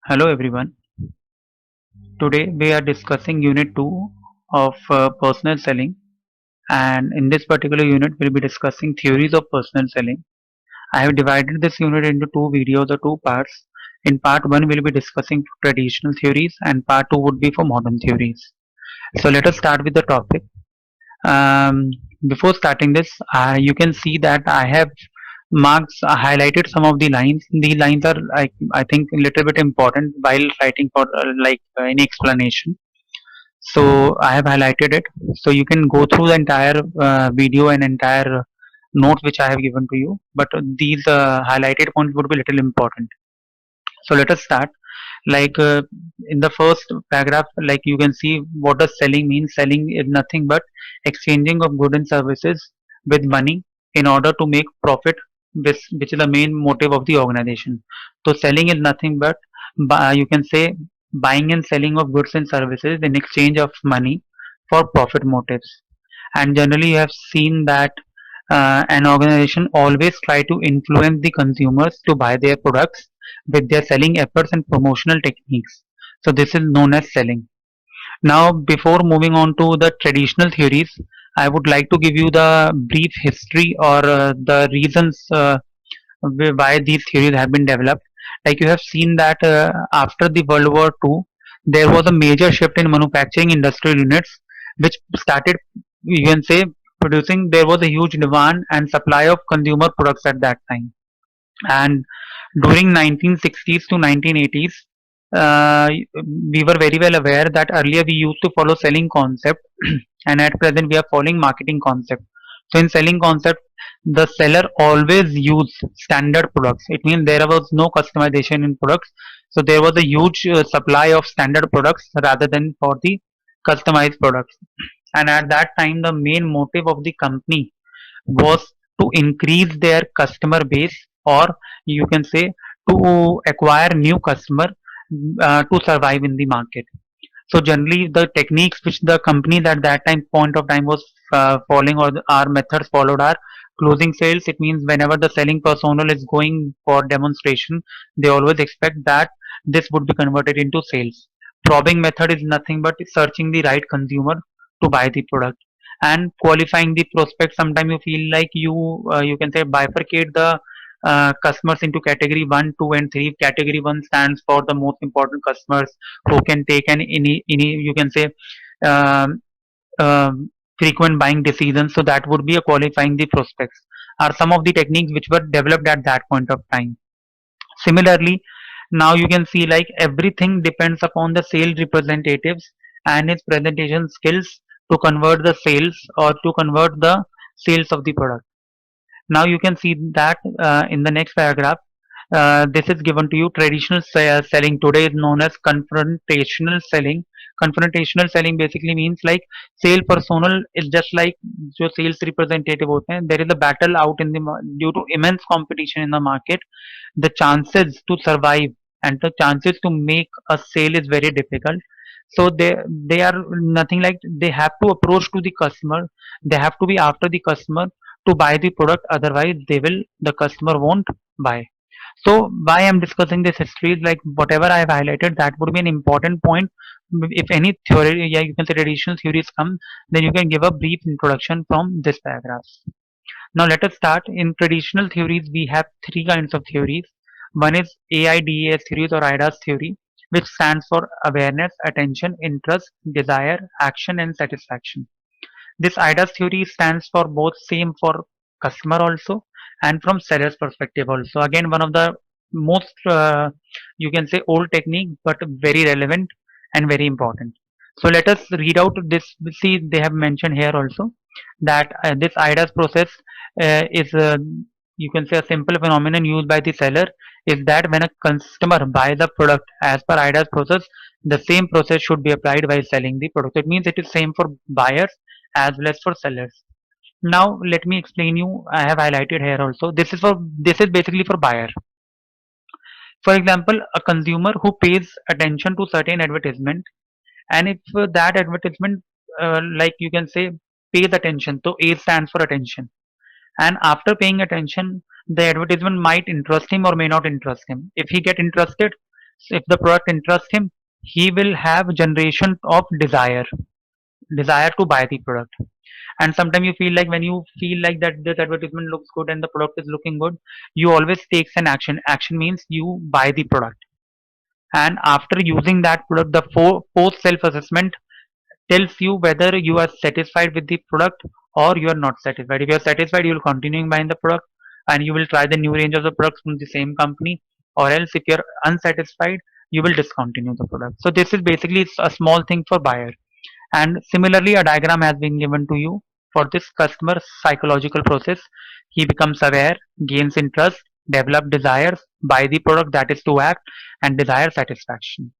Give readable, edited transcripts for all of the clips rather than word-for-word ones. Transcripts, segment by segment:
Hello everyone. Today we are discussing unit 2 of personal selling, and in this particular unit we'll be discussing theories of personal selling. I have divided this unit into two videos or two parts. In part 1 we'll be discussing traditional theories and part 2 would be for modern theories. So let us start with the topic. Um, Before starting this, you can see that I have highlighted some of the lines. The lines are, I think, a little bit important while writing for any explanation. So I have highlighted it. So you can go through the entire video and entire note which I have given to you. But these highlighted points would be little important. So let us start. Like in the first paragraph, like you can see what does selling mean. Selling is nothing but exchanging of goods and services with money in order to make profit, which is the main motive of the organization. So selling is nothing but you can say buying and selling of goods and services in exchange of money for profit motives. And generally you have seen that an organization always try to influence the consumers to buy their products with their selling efforts and promotional techniques. So this is known as selling. Now, before moving on to the traditional theories, I would like to give you the brief history or the reasons why these theories have been developed. Like you have seen that after the World War II, there was a major shift in manufacturing industrial units, which started, you can say, producing. There was a huge demand and supply of consumer products at that time. And during 1960s to 1980s, we were very well aware that earlier we used to follow selling concept, and at present we are following marketing concept. So in selling concept, the seller always used standard products. It means there was no customization in products. So there was a huge supply of standard products rather than for the customized products. And at that time, the main motive of the company was to increase their customer base, or you can say to acquire new customer to survive in the market. So generally the techniques which the companies at that time point of time was following, or our methods followed, are closing sales. It means whenever the selling personnel is going for demonstration, they always expect that this would be converted into sales. Probing method is nothing but searching the right consumer to buy the product. And qualifying the prospect, sometimes you feel like you can say bifurcate the customers into category 1, 2 and 3. Category 1 stands for the most important customers who can take any you can say um, frequent buying decisions. So that would be a qualifying the prospects, are some of the techniques which were developed at that point of time. Similarly, now you can see like everything depends upon the sales representatives and his presentation skills to convert the sales or to convert the sales of the product. Now you can see that in the next paragraph, this is given to you. Traditional selling today is known as confrontational selling. Confrontational selling basically means like sale personnel is just like जो sales representative होते हैं. There is a battle out in the due to immense competition in the market. The chances to survive and the chances to make a sale is very difficult. So they are nothing like they have to approach to the customer. They have to be after the customer to buy the product. Otherwise, the customer won't buy. So why I'm discussing this history is like whatever I have highlighted, that would be an important point. If any theory, yeah, you can say traditional theories come, then you can give a brief introduction from this paragraph. Now let us start. In traditional theories, we have three kinds of theories. One is AIDS theories or IDAS theory, which stands for awareness, attention, interest, desire, action, and satisfaction. This IDAS theory stands for both same for customer also and from seller's perspective also. Again, one of the most you can say old technique, but very relevant and very important. So let us read out this. See, they have mentioned here also that this IDAS process is you can say a simple phenomenon used by the seller, is that when a customer buys the product as per IDAS process, the same process should be applied while selling the product. It means it is same for buyers as well as for sellers. Now let me explain you. I have highlighted here also. This is basically for buyer. For example, a consumer who pays attention to certain advertisement, and if that advertisement, like you can say, pays attention. So A stands for attention, and after paying attention, the advertisement might interest him or may not interest him. If he get interested, So if the product interests him, he will have generation of desire to buy the product. And sometimes you feel like when you feel like that this advertisement looks good and the product is looking good, you always takes an action. Action means you buy the product. And after using that product, the post self assessment tells you whether you are satisfied with the product or you are not satisfied. If you are satisfied, you will continue buying the product and you will try the new range of the products from the same company, or else if you are unsatisfied, you will discontinue the product. So this is basically a small thing for buyer. And similarly, a diagram has been given to you for this customer psychological process. He becomes aware, gains interest, develop desires, buy the product, that is to act, and desire satisfaction.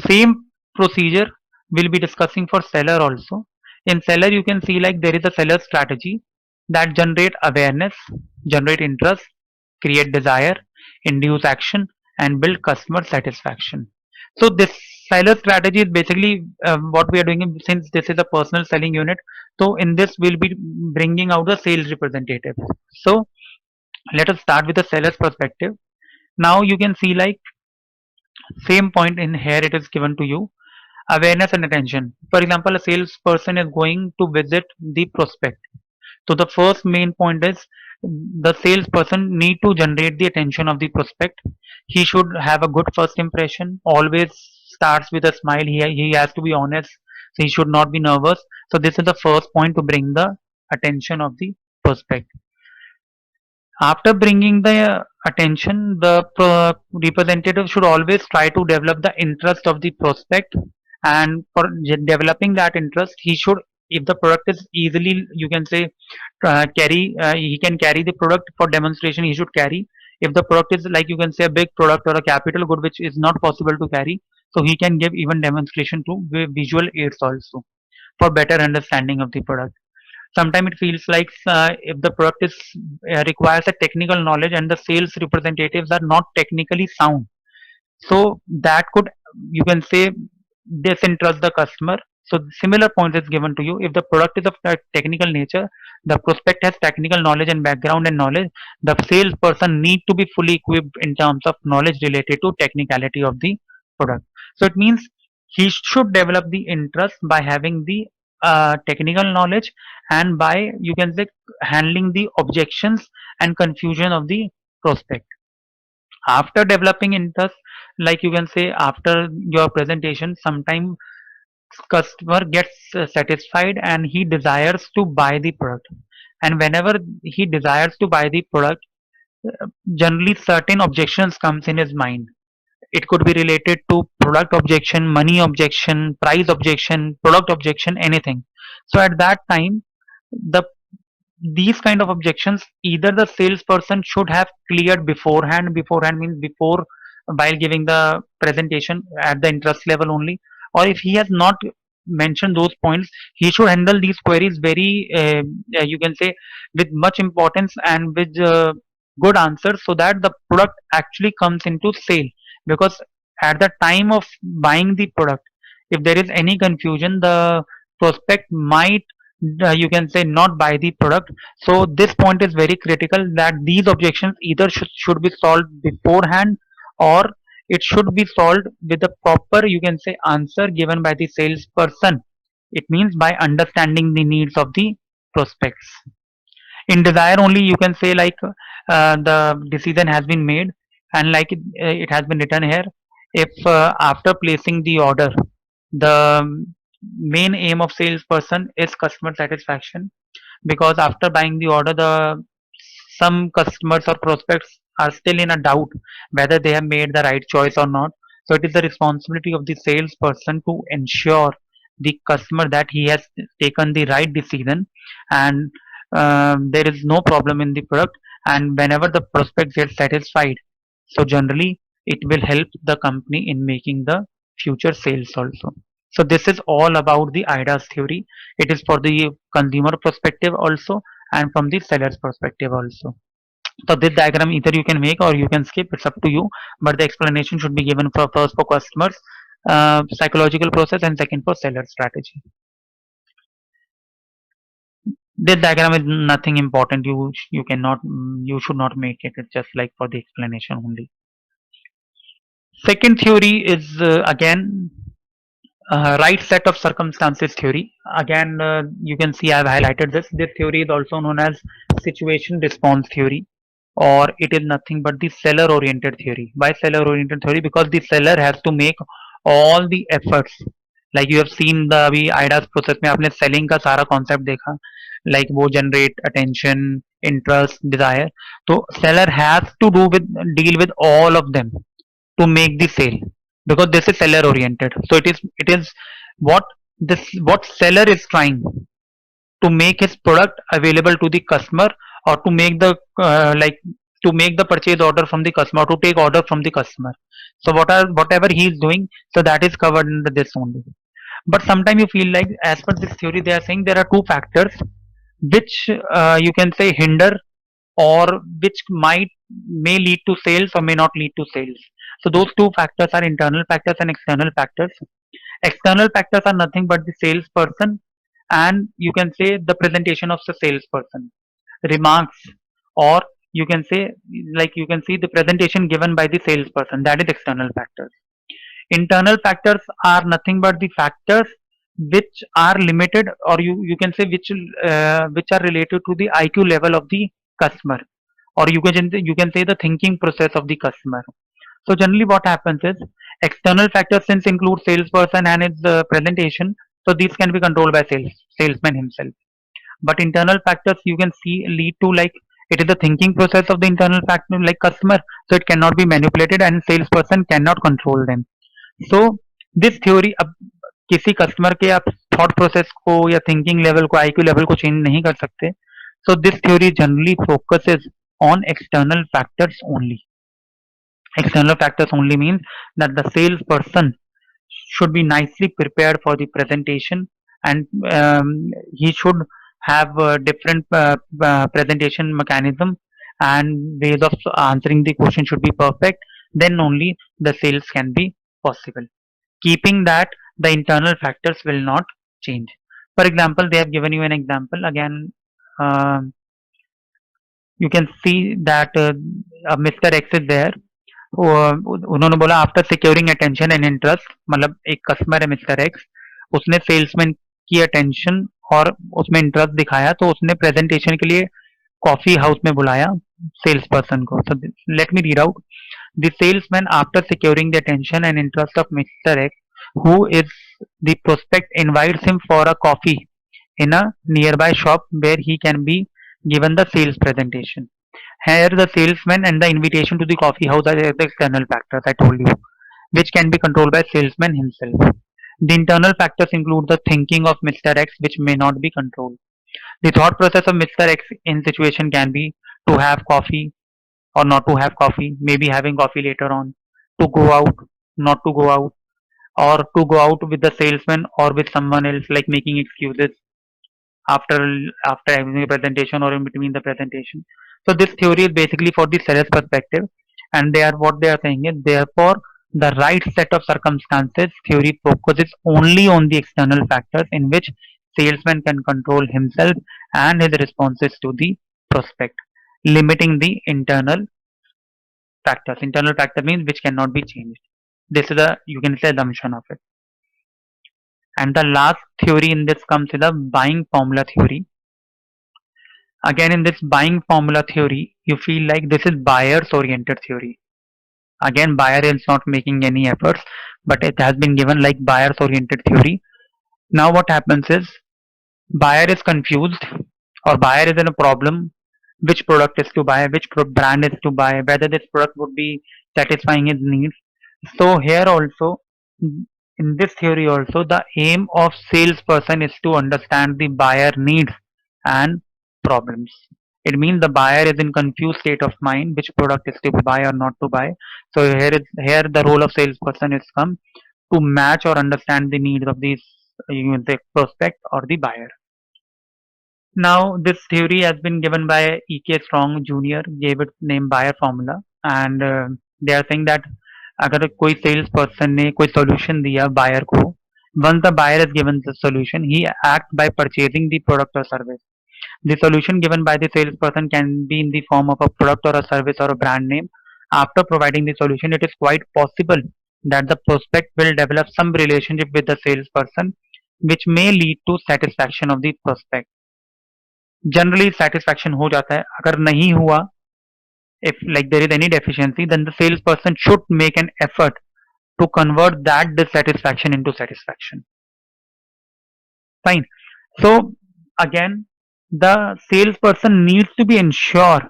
Same procedure we'll be discussing for seller also. In seller, you can see like there is a seller strategy that generate awareness, generate interest, create desire, induce action, and build customer satisfaction. So this seller strategy is basically what we are doing since this is a personal selling unit. So in this, we'll be bringing out the sales representative. So let us start with the seller's perspective. Now you can see like same point in here it is given to you, awareness and attention. For example, a salesperson is going to visit the prospect. So the first main point is the salesperson need to generate the attention of the prospect. He should have a good first impression. Always starts with a smile. He has to be honest. So he should not be nervous. So this is the first point to bring the attention of the prospect. After bringing the attention, the representative should always try to develop the interest of the prospect. And for developing that interest, he should, if the product is easily, you can say, he can carry the product for demonstration, he should carry. If the product is like, you can say, a big product or a capital good, which is not possible to carry, so he can give even demonstration to visual aids also for better understanding of the product. Sometimes it feels like if the product is requires a technical knowledge and the sales representatives are not technically sound, so that could, you can say, disinterest the customer. So similar point is given to you. If the product is of a technical nature, the prospect has technical knowledge and background and knowledge, the salesperson need to be fully equipped in terms of knowledge related to technicality of the product. So it means he should develop the interest by having the technical knowledge, and by, you can say, handling the objections and confusion of the prospect. After developing interest, like, you can say, after your presentation, sometime customer gets satisfied and he desires to buy the product. And whenever he desires to buy the product, generally certain objections comes in his mind. It could be related to product objection, money objection, price objection, product objection, anything. So at that time, the these kind of objections, either the salesperson should have cleared beforehand. Beforehand means before, while giving the presentation at the interest level only, or if he has not mentioned those points, he should handle these queries very, you can say, with much importance and with good answers, so that the product actually comes into sale. Because at the time of buying the product, if there is any confusion, the prospect might, you can say, not buy the product. So this point is very critical, that these objections either should be solved beforehand, or it should be solved with the proper, you can say, answer given by the salesperson. It means by understanding the needs of the prospects. In desire only, you can say like, the decision has been made, and like it has been written here, if after placing the order, the main aim of salesperson is customer satisfaction. Because after buying the order, the some customers or prospects are still in a doubt whether they have made the right choice or not. So it is the responsibility of the salesperson to ensure the customer that he has taken the right decision, and there is no problem in the product. And whenever the prospect gets satisfied, so generally it will help the company in making the future sales also. So this is all about the IDAS theory. It is for the consumer perspective also, and from the seller's perspective also. So this diagram either you can make or you can skip, it's up to you. But the explanation should be given for first for customers, psychological process, and second for seller strategy. This diagram is nothing important. You cannot, you should not make it. It's just like for the explanation only. Second theory is again right set of circumstances theory. Again, you can see I've highlighted this. This theory is also known as situation response theory, or it is nothing but the seller oriented theory. Why seller oriented theory? Because the seller has to make all the efforts. Like you have seen the अभी आइडास process में आपने selling का सारा concept देखा, like वो generate attention, interest, desire. तो seller has to do with deal with all of them to make the sale, because this is seller oriented. So it is what this what seller is trying to make his product available to the customer, or to make the like to make the purchase order from the customer, to take order from the customer. So whatever he is doing, so that is covered in this only. But sometimes you feel like, as per this theory, they are saying there are two factors which you can say hinder, or which may lead to sales or may not lead to sales. So those two factors are internal factors and external factors. External factors are nothing but the salesperson, and you can say the presentation of the salesperson, remarks, or you can say, like you can see the presentation given by the salesperson, that is external factors. Internal factors are nothing but the factors which are limited, or you can say which are related to the IQ level of the customer, or you can say the thinking process of the customer. So generally what happens is, external factors since include salesperson and its presentation, so these can be controlled by salesman himself. But internal factors you can see lead to, like, it is the thinking process of the internal factor, like customer, so it cannot be manipulated and salesperson cannot control them. So this theory, अब किसी customer के आप thought process को या thinking level को, IQ level को change नहीं कर सकते. So this theory generally focuses on external factors only. External factors only means that the salesperson should be nicely prepared for the presentation, and he should have different presentation mechanism, and ways of answering the question should be perfect. Then only the sales can be possible. Keeping that, the internal factors will not change. For example, they have given you an example again. um you can see that Mr. X is there. उन्होंने बोला after securing attention and interest, मतलब एक customer है mister x, उसने salesman की attention और उसमें interest दिखाया, तो उसने प्रेजेंटेशन के लिए कॉफी हाउस में बुलाया सेल्स पर्सन को. So let me read out. The salesman, after securing the attention and interest of Mr. X, who is the prospect, invites him for a coffee in a nearby shop where he can be given the sales presentation. Here, the salesman and the invitation to the coffee house are the external factors I told you, which can be controlled by salesman himself. The internal factors include the thinking of Mr. X, which may not be controlled. The thought process of Mr. X in situation can be to have coffee or not to have coffee, maybe having coffee later on, to go out, not to go out, or to go out with the salesman or with someone else, like making excuses after after having a presentation or in between the presentation. So this theory is basically for the seller's perspective, and they are what they are saying is, therefore the right set of circumstances theory focuses only on the external factors in which salesman can control himself and his responses to the prospect, limiting the internal factors. Internal factor means which cannot be changed. This is a, you can say, assumption of it. And the last theory in this comes to the buying formula theory. Again, in this buying formula theory, you feel like this is buyers oriented theory. Again, buyer is not making any efforts, but it has been given like buyers oriented theory. Now what happens is, buyer is confused, or buyer is in a problem, which product is to buy, which brand is to buy, whether this product would be satisfying his needs. So here also, in this theory also, the aim of salesperson is to understand the buyer needs and problems. It means the buyer is in confused state of mind, which product is to buy or not to buy. So here the role of salesperson is come to match or understand the needs of these, you can say, prospect or the buyer. Now this theory has been given by E.K. Strong Jr. gave it name buyer formula, and they are saying that अगर कोई sales person ने कोई solution दिया buyer को, once the buyer is given the solution, he act by purchasing the product or service. The solution given by the salesperson can be in the form of a product or a service or a brand name, After providing the solution, it is quite possible that the prospect will develop some relationship with the salesperson, which may lead to satisfaction of the prospect. Generally satisfaction हो जाता है. अगर नहीं हुआ, if like there is any deficiency, then the salesperson should make an effort to convert that dissatisfaction into satisfaction. Fine. So again, the salesperson needs to be ensure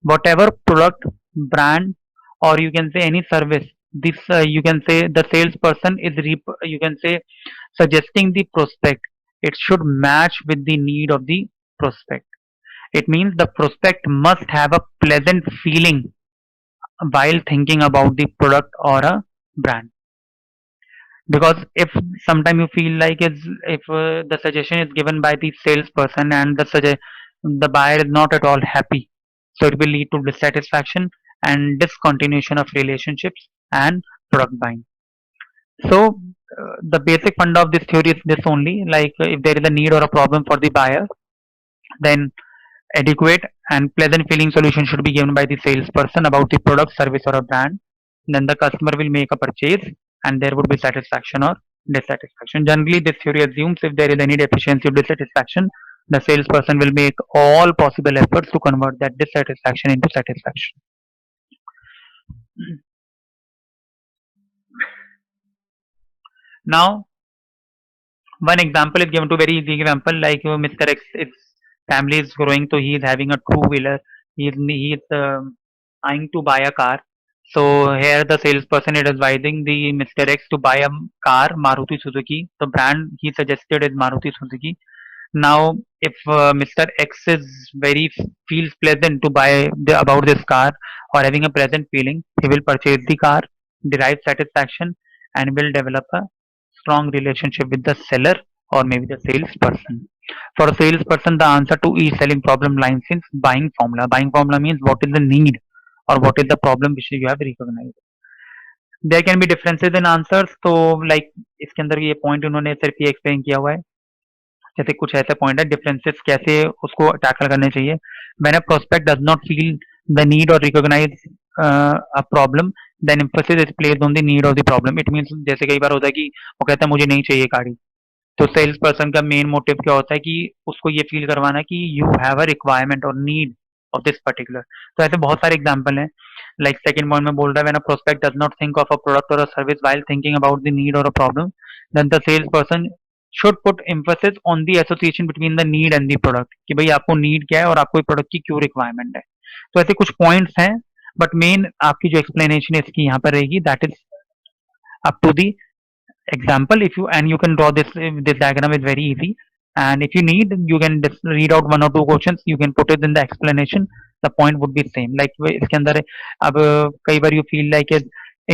whatever product, brand, or you can say any service. This you can say the salesperson is you can say suggesting the prospect. It should match with the need of the prospect. It means the prospect must have a pleasant feeling while thinking about the product or a brand. Because if sometime you feel like it's if the suggestion is given by the salesperson and the buyer is not at all happy, so it will lead to dissatisfaction and discontinuation of relationships and product buying. So the basic funda of this theory is this only, like if there is a need or a problem for the buyer, then adequate and pleasant feeling solution should be given by the salesperson about the product, service, or a brand. Then the customer will make a purchase and there would be satisfaction or dissatisfaction. Generally, this theory assumes if there is any deficiency or dissatisfaction, the salesperson will make all possible efforts to convert that dissatisfaction into satisfaction. Now, one example is given to, very easy example, like Mr. X, his family is growing, so he is having a two-wheeler. He is eyeing to buy a car. So here the salesperson is advising the Mr. X to buy a car, Maruti Suzuki. The brand he suggested is Maruti Suzuki. Now, if Mr. X is very feels pleasant to buy about this car or having a pleasant feeling, he will purchase the car, derive satisfaction, and will develop a strong relationship with the seller or maybe the salesperson. For a salesperson, the answer to each selling problem lies in buying formula. Buying formula means what is the need or what is the problem which you have recognized. There can be differences in answers. तो like इसके अंदर ये point उन्होंने सिर्फ ये explain किया हुआ है. जैसे कुछ ऐसे पॉइंट है, डिफरेंसेस कैसे उसको टैकल करने चाहिए. When a prospect does not feel the need or recognise a problem, then emphasis is placed on the need of the problem. It means जैसे कई बार होता है कि वो कहता है मुझे नहीं चाहिए गाड़ी, तो सेल्स पर्सन का मेन मोटिव क्या होता है कि उसको ये फील करवाना कि यू हैव अ रिक्वायरमेंट और नीड ऑफ दिस पर्टिकुलर. तो ऐसे बहुत सारे एग्जांपल हैं. लाइक सेकंड पॉइंट में बोल रहा है when a prospect does not think of a product or a service while thinking about the need or a problem, then the sales person should put emphasis on the association between the need and the product, कि भाई आपको need क्या है और आपको product की क्यों requirement है. तो ऐसे कुछ पॉइंट्स हैं, बट मेन आपकी जो एक्सप्लेनेशन है इसकी यहाँ पर रहेगी, that is up to the example. If you and you can draw this diagram is very easy, and if you need you can just read out one or two questions, you can put it in the explanation. The point would be same. Like इसके अंदर अब कई बार you feel like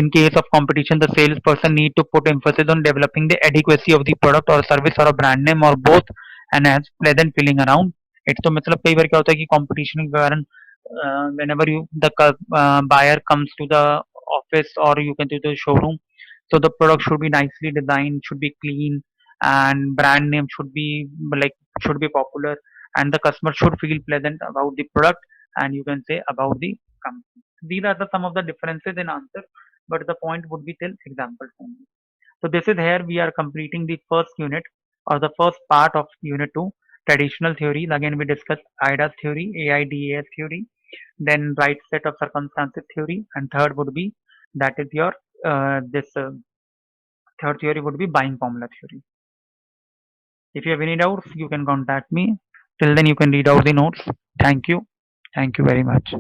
in case of competition the salesperson need to put emphasis on developing the adequacy of the product or service or a brand name or both and has pleasant feeling around it. तो मतलब कई बार क्या होता है कि competition के कारण whenever the buyer comes to the office or you can to the showroom, so the product should be nicely designed, should be clean, and brand name should be popular, and the customer should feel pleasant about the product, and you can say about the company. These are some of the differences in answer, but the point would be till examples only. So this is here we are completing the first unit or the first part of unit 2, traditional theories. Again we discussed IDAS theory, AIDS theory, then right set of circumstances theory, and third would be that is your this third theory would be buying formula theory. If you have any doubts, you can contact me. Till then, you can read out the notes. Thank you. Thank you very much.